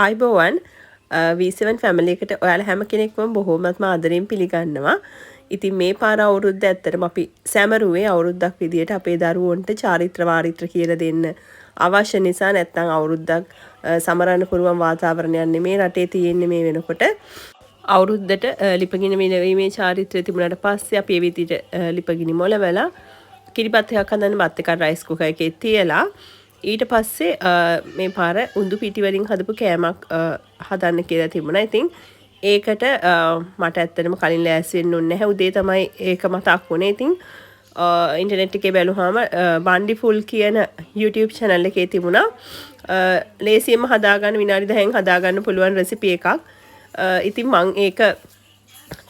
ආයිබෝවන් V7 family එකට ඔයාලා හැම කෙනෙක්ම බොහොමත්ම ආදරෙන් පිළිගන්නවා. ඉතින් මේ පාර අවුරුද්ද ඇත්තටම අපි සැමරුවේ අවුරුද්දක් විදියට අපේ දරුවන්ට චාරිත්‍ර වාරිත්‍ර කියලා දෙන්න අවශ්‍ය නිසා නැත්නම් අවුරුද්දක් සමරන්න පුළුවන් වාතාවරණයක් නෙමේ රටේ තියෙන්නේ මේ වෙනකොට. අවුරුද්දට ලිපගිනි විනවීමේ චාරිත්‍රය තිබුණාට පස්සේ අපි ඒ විදිහට ලිපගිනි මොලවලා කිරිබත් එකක් හදන්න බත් එකක් රයිස් කුකර් එකේ තියලා ඊට පස්සේ මේ පාර උඳු පිටි වලින් හදපු කෑමක් හදන්න කියලා තිබුණා. ඉතින් ඒකට මට ඇත්තටම කලින් ලෑස්ති වෙන්න ඕනේ නැහැ. උදේ තමයි ඒක මතක් වුණේ. ඉතින් ඉන්ටර්නෙට් එකේ බැලුවාම බණ්ඩි ෆුල් කියන YouTube channel එකේ තිබුණා ලේසියෙන්ම හදාගන්න විනාඩි 10න් හදාගන්න පුළුවන් රෙසිපි එකක්. ඉතින් මම ඒක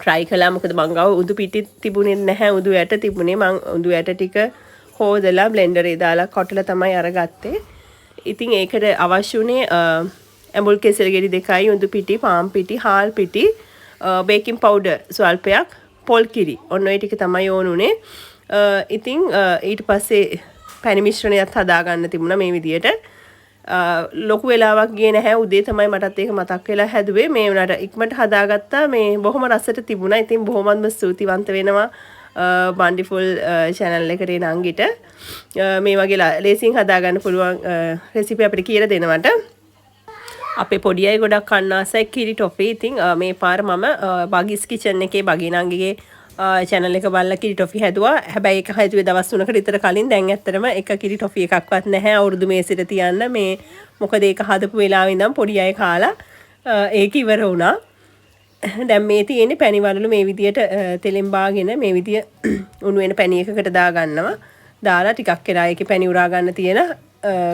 try කළා. මොකද මං ගාව උඳු පිටි තිබුණේ නැහැ. උඳු යට තිබුණේ. මං උඳු යට ටික හොදලා බ්ලෙන්ඩරේ දාලා කොටලා තමයි අරගත්තේ. ඉතින් ඒකට අවශ්‍ය උනේ ඇඹුල් කෙසෙල් ගෙඩි 2යි, උඳු පිටි, පාන් පිටි, හාල් පිටි, බේකින් පවුඩර් ස්වල්පයක්, පොල් කිරි. ඔන්න ඔය ටික තමයි ඕන උනේ. ඉතින් ඊට පස්සේ පැණි මිශ්‍රණයත් හදාගන්න තිබුණා මේ විදියට. ලොකු වෙලාවක් ගියේ නැහැ. උදේ තමයි මටත් ඒක මතක් වෙලා හැදුවේ. මේ උනාට ඉක්මනට හදාගත්තා. මේ බොහොම රසට තිබුණා. ඉතින් බොහොමත්ම ස්තුතිවන්ත වෙනවා බණ්ඩි ෆුල් channel එකට එන අංගිට මේ වගේ ලේසියෙන් හදාගන්න පුළුවන් රෙසිපි අපිට කියලා දෙනවට. අපේ පොඩි අය ගොඩක් කන්න ආසයි කිරි ටොෆි. ඉතින් මේ පාර මම බගිස් කිචන් එකේ බගිනංගිගේ channel එක බලලා කිරි ටොෆි හැදුවා. හැබැයි ඒක හැදුවේ දවස් 3කට විතර කලින්. දැන් ඇත්තටම එක කිරි ටොෆි එකක්වත් නැහැ අවුරුදු මේසෙට තියන්න. මේ මොකද ඒක හදපු වෙලාවෙ ඉඳන් පොඩි අය කාලා ඒක ඉවර වුණා. දැන් මේ තියෙන්නේ පැණි වලලු මේ විදියට තෙලෙන් බාගෙන මේ විදිය උණු වෙන පැණි එකකට දා ගන්නවා. දාලා ටිකක් වෙලා ඒකේ පැණි උරා ගන්න තියෙන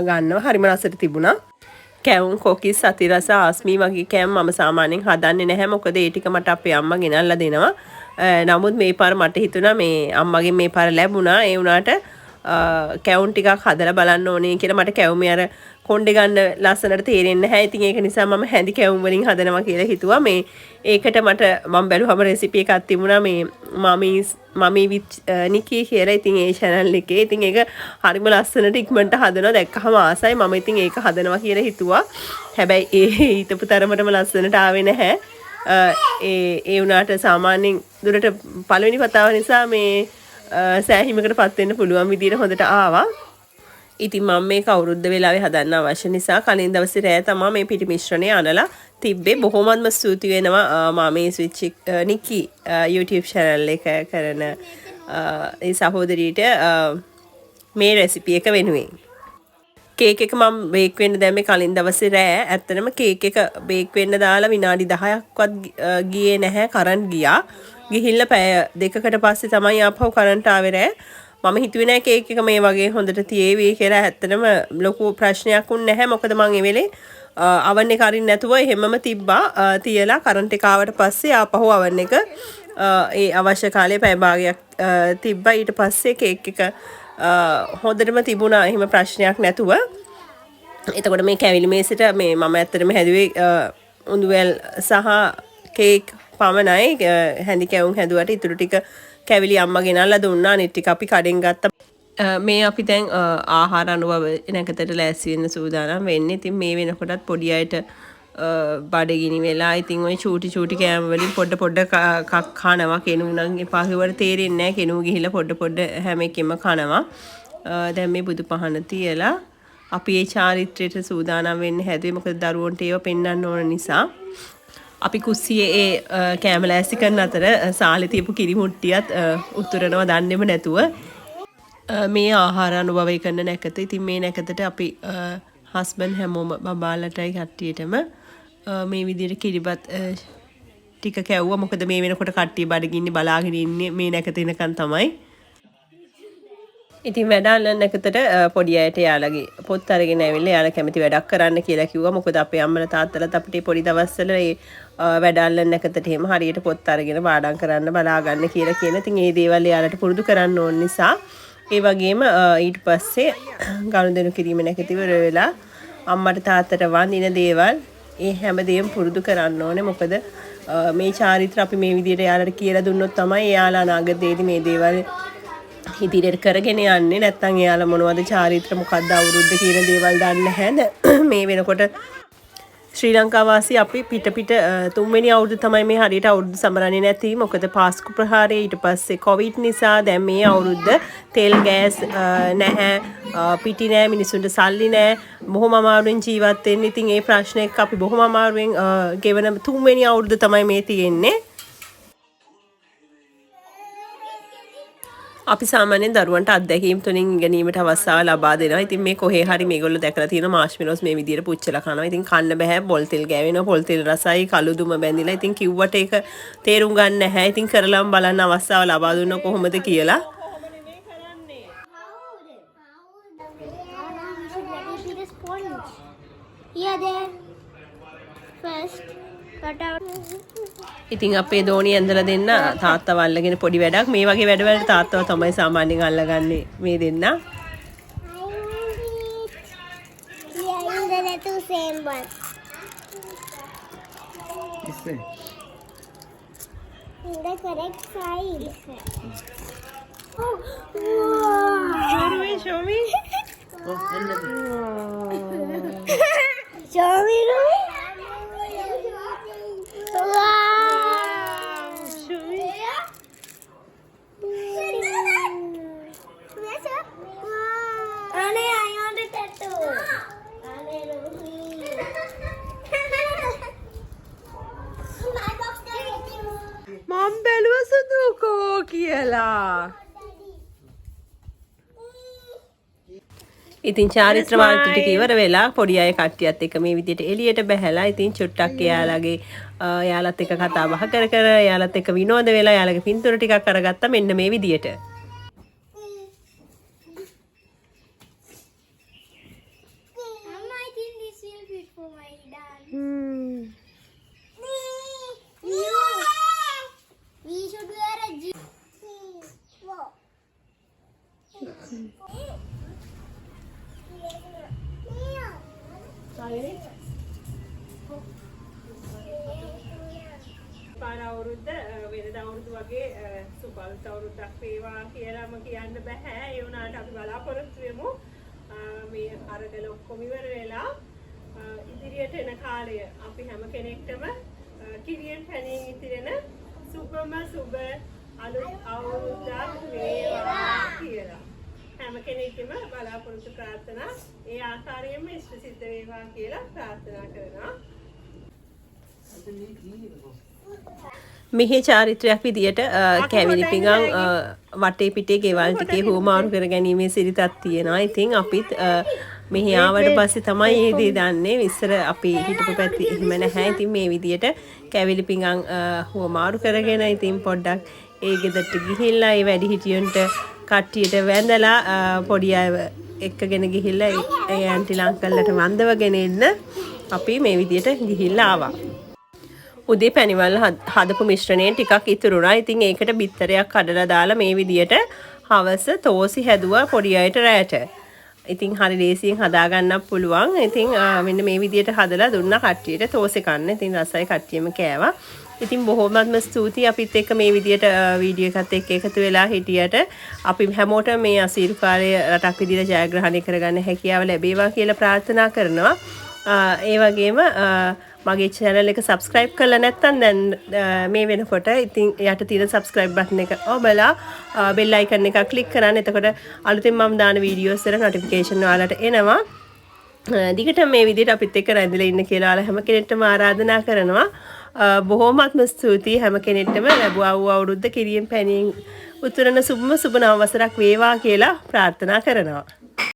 ගන්නවා. හරිම රසට තිබුණා. කැවුම් කොකිස් සතිරස ආස්මී වගේ කෑම මම සාමාන්‍යයෙන් හදන්නේ නැහැ. මොකද ඒ ටික මට අපේ අම්මා ගෙනල්ලා දෙනවා. නමුත් මේ පාර මට හිතුණා මේ අම්මගෙන් මේ පාර ලැබුණා. ඒ වුණාට කැවුම් ටිකක් හදලා බලන්න ඕනේ කියලා. මට කැවුමේ අර කොණ්ඩේ ගන්න ලස්සනට තේරෙන්නේ නැහැ. ඉතින් ඒක නිසා මම හැඳි කැවුම් වලින් හදනවා කියලා හිතුවා. මේ ඒකට මම බැලුවම රෙසිපි එකක් තිබුණා මේ මමි විත් නිකී කියලා. ඉතින් ඒ channel එකේ ඉතින් ඒක හරිම ලස්සනට ඉක්මනට හදනවා. දැක්කහම ආසයි. මම ඉතින් ඒක හදනවා කියලා හිතුවා. හැබැයි ඒ හිතපු තරමටම ලස්සනට ආවේ නැහැ. ඒ වුණාට සාමාන්‍යයෙන් දුරට පළවෙනි වතාව නිසා මේ සෑහීමකටපත් වෙන්න පුළුවන් විදිහට හොඳට ආවා. ඉතින් මම මේක අවුරුද්ද වෙලාවේ හදන්න අවශ්‍ය නිසා කලින් දවසේ රෑ තමයි මේ පිටි මිශ්‍රණය අනලා තිබ්බේ. බොහොමත්ම ස්තුති වෙනවා මාමේ ස්විච් නිකි YouTube channel එක කරන ඒ සහෝදරියට මේ රෙසිපි එක වෙනුවෙන්. කේක් එක මම බේක් වෙන්න දැම්මේ කලින් දවසේ රෑ. ඇත්තටම කේක් එක බේක් වෙන්න දාලා විනාඩි 10ක්වත් ගියේ නැහැ. කරන්ට් ගියා. ගිහිල්ලා පැය 2කට පස්සේ තමයි ආපහු කරන්ට් ආවේ රෑ. මම හිතුවේ නෑ කේක් එක මේ වගේ හොඳට තියේවි කියලා. ඇත්තටම ලොකු ප්‍රශ්නයක් වුණ නැහැ. මොකද මම ඒ වෙලේ oven එක අරින්න නැතුව හැමම තිබ්බා. තියලා කරන්ට් එක ආවට පස්සේ ආපහු oven එක ඒ අවශ්‍ය කාලේ පැය භාගයක් තිබ්බා. ඊට පස්සේ කේක් එක හොඳටම තිබුණා. එහෙම ප්‍රශ්නයක් නැතුව. එතකොට මේ කැවිලි මේසෙට මේ මම ඇත්තටම හැදුවේ උඳුවැල් සහ කේක් පමණයි. හැඳි කැවුම් හැදුවට ඉතුරු ටික කැවිලි අම්මා ගෙනල්ලා දුන්නා. අනිත් ටික අපි කඩෙන් ගත්තා. මේ අපි දැන් ආහාර අනුභව නැකතට ලෑස්ති වෙන්න සූදානම් වෙන්නේ. ඉතින් මේ වෙනකොටත් පොඩි අයට බඩගිනි වෙලා ඉතින් ওই චූටි කෑම වලින් පොඩ කනවා. කෙනු නම් එපා කිව්වට තේරෙන්නේ නැහැ. කෙනු ගිහිල්ලා පොඩ හැම එකෙම කනවා. දැන් මේ බුදු පහන තියලා අපි මේ චාරිත්‍රයට සූදානම් වෙන්න හැදුවේ. මොකද දරුවන්ට ඒව පෙන්වන්න ඕන නිසා. අපි කුස්සියේ ඒ කෑම ලෑස්ති කරන අතර සාලේ තියපු කිරි මුට්ටියත් උතුරනවා දන්නේම නැතුව මේ ආහාර අනුභවය කරන නැකත. ඉතින් මේ නැකතට අපි හස්බන්ඩ් හැමෝම බබාලටයි කට්ටියටම මේ විදිහට කිරිබත් ටික කැවුවා. මොකද මේ වෙනකොට කට්ටිය බඩගින්නේ බලාගෙන ඉන්නේ මේ නැකත එනකන් තමයි. ඉතින් වැඩාලන නැකතට පොඩි අයට යාළගේ පොත් අරගෙන ඇවිල්ලා යාළ කැමති වැඩක් කරන්න කියලා කිව්වා. මොකද අපේ අම්මලා තාත්තලාත් අපිට පොඩි දවස්වල ඒ වැඩාලන නැකතට එහෙම හරියට පොත් අරගෙන පාඩම් කරන්න බලා ගන්න කියලා කියන. ඉතින් මේ දේවල් යාළට පුරුදු කරන්න ඕන නිසා ඒ වගේම ඊට පස්සේ ගනුදෙනු කිරීම නැකත ඉවර වෙලා අම්මට තාත්තට වඳින දේවල් ඒ හැමදේම පුරුදු කරන්න ඕනේ. මොකද මේ චාරිත්‍ර අපි මේ විදිහට යාළට කියලා දුන්නොත් තමයි යාළා අනාගතයේදී මේ දේවල් ඉදිරියට කරගෙන යන්නේ. නැත්නම් එයාලා මොනවද චාරිත්‍ර මොකද්ද අවුරුද්ද කියන දේවල් දන්නේ නැහැ. මේ වෙනකොට ශ්‍රී ලංකාවාසී අපි පිට තුන්වෙනි අවුරුදු තමයි මේ හරියට අවුරුදු සමරන්නේ නැති. මොකද පාස්කු ප්‍රහාරය ඊට පස්සේ කොවිඩ් නිසා දැන් මේ අවුරුද්ද තෙල් ගෑස් නැහැ, පිටි නැහැ, මිනිසුන්ට සල්ලි නැහැ. බොහොම අමාරුවෙන් ජීවත් වෙන්න. ඉතින් ඒ ප්‍රශ්නයක් අපි බොහොම අමාරුවෙන් ගෙවන තුන්වෙනි අවුරුද්ද තමයි මේ තියෙන්නේ. අපි සාමාන්‍යයෙන් දරුවන්ට අත්දැකීම් තුලින් ඉගෙනීමට අවස්ථාව ලබා දෙනවා. ඉතින් මේ කොහේ හරි මේගොල්ලෝ දැකලා තියෙන මාෂ්මෙලෝස් මේ විදිහට පුච්චලා කනවා. ඉතින් කන්න බෑ, පොල් තෙල් ගෑවෙනවා, පොල් තෙල් රසයි, කළු දුම බැඳිලා. ඉතින් කිව්වට ඒක තේරුම් ගන්න නැහැ. ඉතින් කරලාම බලන්න අවස්ථාව ලබා දුන්න කොහොමද කියලා. ඉතින් අපේ දෝණිය ඇඳලා දෙන්න තාත්තව අල්ලගෙන පොඩි වැඩක්. මේ වගේ වැඩවලට තාත්තව තමයි සාමාන්‍යයෙන් අල්ලගන්නේ මේ දෙන්න. Show me. මම බැලුවා සුදුකෝ කියලා. ඉතින් චාරිත්‍ර වාර්තා ටික ඉවර වෙලා පොඩි අය කට්ටියත් එක්ක මේ විදිහට එළියට බහැලා ඉතින් චුට්ටක් එයාලත් එක්ක කතා බහ කර එයාලත් එක්ක විනෝද වෙලා එයාලගේ පින්තූර ටිකක් අරගත්තා මෙන්න මේ විදිහට. පාර අවුරුද්ද වෙනද අවුරුදු වගේ සුපල්ත අවුරුද්දක් වේවා කියලාම කියන්න බෑ. ඒ වුණාට අපි බලාපොරොත්තු වෙමු මේ අරගල ඔක්කොම ඉවර වෙලා ඉදිරියට එන කාලය අපි හැම කෙනෙක්ටම කිරියෙන් පැනින් ඉතිරෙන සුබම සුබ අලුත් අවුරුද්දක් වේවා කියලා. හැම කෙනෙක්ම බලාපොරොත්තු ප්‍රාර්ථනා ඒ ආකාරයෙන්ම ඉෂ්ට සිද්ධ වේවා කියලා ප්‍රාර්ථනා කරනවා. මෙහි චාරිත්‍රයක් විදියට කැවිලි පිඟන් වටේ පිටේ ගෙවල් ටිකේ හුවමාරු කර ගැනීමේ සිරිතක් තියෙනවා. ඉතින් අපිත් මෙහි ආවට පස්සේ තමයි මේ දේ දන්නේ. ඉස්සර අපි හිටපු පැත්තේ එහෙම නැහැ. ඉතින් මේ විදියට කැවිලි පිඟන් හුවමාරු කරගෙන ඉතින් පොඩ්ඩක් ඒ ගෙදරට ගිහිල්ලා ඒ වැඩි හිටියන්ට කට්ටියට වැඳලා පොඩි අය එක්කගෙන ගිහිල්ලා ඒ ඇන්ටිලා අංකල්ලට වන්දවගෙන එන්න අපි මේ විදියට ගිහිල්ලා ආවා. උදේ පැණිවල හදපු මිශ්‍රණයෙන් ටිකක් ඉතුරුණා. ඉතින් ඒකට බිත්තරයක් කඩලා දාලා මේ විදියට හවස තෝසි හැදුවා පොඩි අයට රැට. ඉතින් හරි ලේසියෙන් හදා ගන්නත් පුළුවන්. ඉතින් මෙන්න මේ විදියට හදලා දුන්නා කට්ටියට තෝසෙ කන්න. ඉතින් රසයි කට්ටියම කෑවා. ඉතින් බොහොමත්ම ස්තුතියි අපිත් එක්ක මේ විදියට වීඩියෝ එකත් එක්ක එකතු වෙලා හිටියට. අපි හැමෝටම මේ අසීරු කාලයේ රටක් විදියට ජයග්‍රහණය කරගන්න හැකියාව ලැබේවා කියලා ප්‍රාර්ථනා කරනවා. ඒ වගේම මගේ channel එක subscribe කරලා නැත්නම් දැන් මේ වෙනකොට ඉතින් යට තියෙන subscribe button එක ඔබලා bell icon එක click කරන්න. එතකොට අලුතෙන් මම දාන videos වල notification ඔයාලට එනවා. දිගටම මේ විදිහට අපිත් එක්ක රැඳිලා ඉන්න කියලා ඔයාලා හැම කෙනෙක්ටම ආරාධනා කරනවා. බොහොමත්ම ස්තුතියි හැම කෙනෙක්ටම ලැබුවා වූ අවුරුද්ද කිරියෙන් පැනින් උතුරන සුබම සුබ නව වසරක් වේවා කියලා ප්‍රාර්ථනා කරනවා.